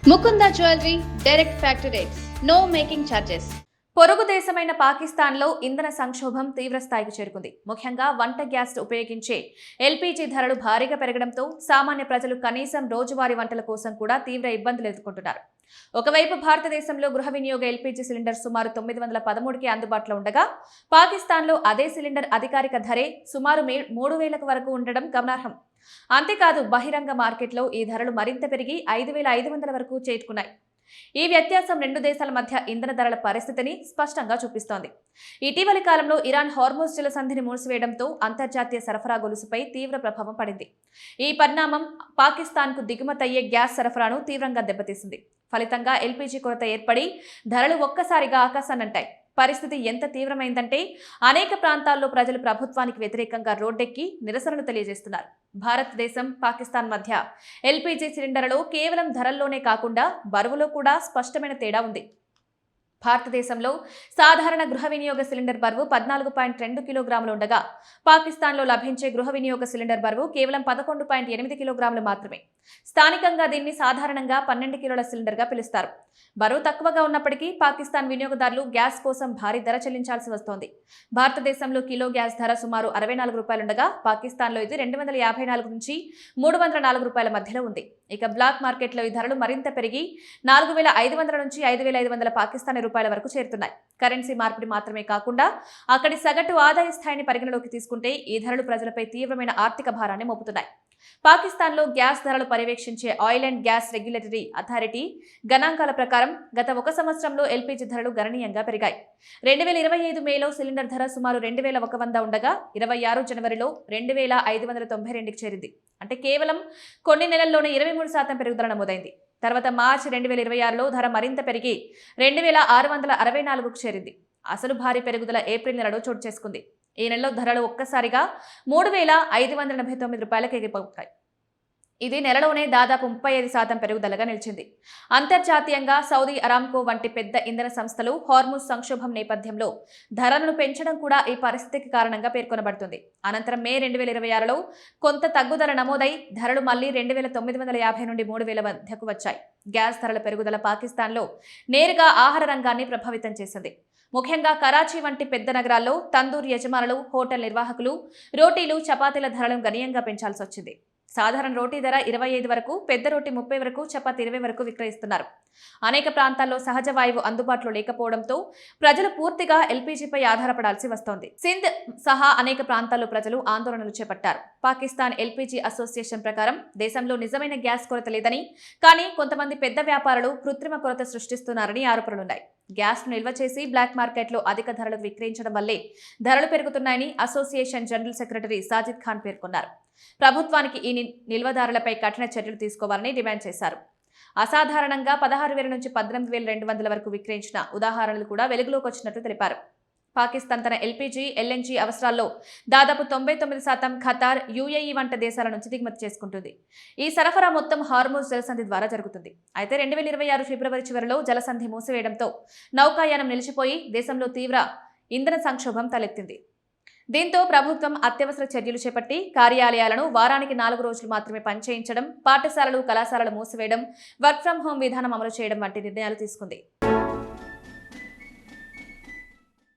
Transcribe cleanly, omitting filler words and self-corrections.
Mukunda jewellery direct factory rates, no making charges. పొరుగు దేశమైన పాకిస్తాన్లో ఇంధన సంక్షోభం తీవ్రస్థాయికి చేరుకుంది. ముఖ్యంగా వంట గ్యాస్ ఉపయోగించే ఎల్పీజీ ధరలు భారీగా పెరగడంతో సామాన్య ప్రజలు కనీసం రోజువారీ వంటల కోసం కూడా తీవ్ర ఇబ్బందులు ఎదుర్కొంటున్నారు. ఒకవైపు భారతదేశంలో గృహ వినియోగ ఎల్పీజీ సిలిండర్ సుమారు 913కి అందుబాటులో ఉండగా పాకిస్తాన్లో అదే సిలిండర్ అధికారిక ధరే సుమారు 3000 వరకు ఉండడం గమనార్హం. అంతేకాదు బహిరంగ మార్కెట్లో ఈ ధరలు మరింత పెరిగి 5500 వరకు చేరుకున్నాయి. ఈ వ్యత్యాసం రెండు దేశాల మధ్య ఇంధన ధరల పరిస్థితిని స్పష్టంగా చూపిస్తోంది. ఇటీవలి కాలంలో ఇరాన్ హార్మోజ్ జలసంధిని మూసివేయడంతో అంతర్జాతీయ సరఫరా గొలుసుపై తీవ్ర ప్రభావం పడింది. ఈ పరిణామం పాకిస్తాన్కు దిగుమతయ్యే గ్యాస్ సరఫరాను తీవ్రంగా దెబ్బతీసింది. ఫలితంగా ఎల్పీజీ కొరత ఏర్పడి ధరలు ఒక్కసారిగా ఆకాశాన్నంటాయి. పరిస్థితి ఎంత తీవ్రమైందంటే అనేక ప్రాంతాల్లో ప్రజలు ప్రభుత్వానికి వ్యతిరేకంగా రోడ్డెక్కి నిరసనలు తెలియజేస్తున్నారు. భారతదేశం, పాకిస్తాన్ మధ్య ఎల్పీజీ సిలిండర్లలో కేవలం ధరల్లోనే కాకుండా బరువులో కూడా స్పష్టమైన తేడా ఉంది. భారతదేశంలో సాధారణ గృహ వినియోగ సిలిండర్ బరువు 14.2 కిలోగ్రాములు ఉండగా పాకిస్తాన్లో లభించే గృహ వినియోగ సిలిండర్ బరువు కేవలం 11.8 కిలోగ్రాములు మాత్రమే. స్థానికంగా దీన్ని సాధారణంగా 12 కిలోల సిలిండర్గా పిలుస్తారు. బరువు తక్కువగా ఉన్నప్పటికీ పాకిస్తాన్ వినియోగదారులు గ్యాస్ కోసం భారీ ధర చెల్లించాల్సి వస్తోంది. భారతదేశంలో కిలో గ్యాస్ ధర సుమారు 64 రూపాయలుండగా పాకిస్తాన్లో ఇది 254 నుంచి 304 రూపాయల మధ్యలో ఉంది. ఇక బ్లాక్ మార్కెట్లో ఈ ధరలు మరింత పెరిగి 4500 నుంచి 5500 పాకిస్తానీ రూపాయల వరకు చేరుతున్నాయి. కరెన్సీ మార్పిడి మాత్రమే కాకుండా అక్కడి సగటు ఆదాయ స్థాయిని పరిగణలోకి తీసుకుంటే ఈ ధరలు ప్రజలపై తీవ్రమైన ఆర్థిక భారాన్ని మోపుతున్నాయి. పాకిస్తాన్లో గ్యాస్ ధరలు పర్యవేక్షించే oil and gas regulatory authority గణాంకాల ప్రకారం గత 1 సంవత్సరంలో ఎల్పీజీ ధరలు గణనీయంగా పెరిగాయి. 2025 మేలో సిలిండర్ ధర సుమారు 2100 ఉండగా 26 జనవరిలో 2592కి చేరింది. అంటే కేవలం కొన్ని నెలల్లోనే 23% పెరుగుదల నమోదైంది. తర్వాత మార్చి 2026లో ధర మరింత పెరిగి 2664కు చేరింది. అసలు భారీ పెరుగుదల ఏప్రిల్ నెలలో చోటు చేసుకుంది. ఈ నెలలో ధరలు ఒక్కసారిగా 3589 రూపాయలకు ఎగిరిపోతాయి. ఇది నెలలోనే దాదాపు 35% పెరుగుదలగా నిలిచింది. అంతర్జాతీయంగా సౌదీ అరామ్కో వంటి పెద్ద ఇంధన సంస్థలు హార్మూజ్ సంక్షోభం నేపథ్యంలో ధరలను పెంచడం కూడా ఈ పరిస్థితికి కారణంగా పేర్కొనబడుతుంది. అనంతరం మే 2026లో కొంత తగ్గుదల నమోదై ధరలు మళ్లీ 2950 నుండి 3000 మధ్యకు వచ్చాయి. గ్యాస్ ధరల పెరుగుదల పాకిస్తాన్లో నేరుగా ఆహార రంగాన్ని ప్రభావితం చేసింది. ముఖ్యంగా కరాచీ వంటి పెద్ద నగరాల్లో తందూర్ యజమానులు, హోటల్ నిర్వాహకులు రోటీలు, చపాతీల ధరలను గణనీయంగా పెంచాల్సి వచ్చింది. సాధారణ రోటీ ధర 25 వరకు, పెద్ద రోటీ 30 వరకు, చపాతీ 20 వరకు విక్రయిస్తున్నారు. అనేక ప్రాంతాల్లో సహజ వాయువు అందుబాటులో లేకపోవడంతో ప్రజలు పూర్తిగా ఎల్పీజీపై ఆధారపడాల్సి వస్తోంది. సింధ్ సహా అనేక ప్రాంతాల్లో ప్రజలు ఆందోళనలు చేపట్టారు. పాకిస్తాన్ ఎల్పీజీ అసోసియేషన్ ప్రకారం దేశంలో నిజమైన గ్యాస్ కొరత లేదని, కానీ కొంతమంది పెద్ద వ్యాపారులు కృత్రిమ కొరత సృష్టిస్తున్నారని ఆరోపణలున్నాయి. గ్యాస్ నిల్వ చేసి బ్లాక్ మార్కెట్లో అధిక ధరలకు విక్రయించడం వల్లే ధరలు పెరుగుతున్నాయని association general secretary Sajid Khan పేర్కొన్నారు. ప్రభుత్వానికి ఈ నిల్వదారులపై కఠిన చర్యలు తీసుకోవాలని డిమాండ్ చేశారు. అసాధారణంగా 16,000 నుంచి 18,200 వరకు విక్రయించిన ఉదాహరణలు కూడా వెలుగులోకి వచ్చినట్లు తెలిపారు. పాకిస్తాన్ తన ఎల్పీజీ, ఎల్ఎన్జీ అవసరాల్లో దాదాపు 99% ఖతార్, యుఏఈ వంటి దేశాల నుంచి దిగుమతి చేసుకుంటుంది. ఈ సరఫరా మొత్తం హార్మూజ్ జలసంధి ద్వారా జరుగుతుంది. అయితే 2026 ఫిబ్రవరి చివరిలో జలసంధి మూసివేయడంతో నౌకాయానం నిలిచిపోయి దేశంలో తీవ్ర ఇంధన సంక్షోభం తలెత్తింది. దీంతో ప్రభుత్వం అత్యవసర చర్యలు చేపట్టి కార్యాలయాలను వారానికి 4 రోజులు మాత్రమే పనిచేయించడం, పాఠశాలలు, కళాశాలలు మూసివేయడం, వర్క్ ఫ్రం హోం విధానం అమలు చేయడం వంటి నిర్ణయాలు తీసుకుంది.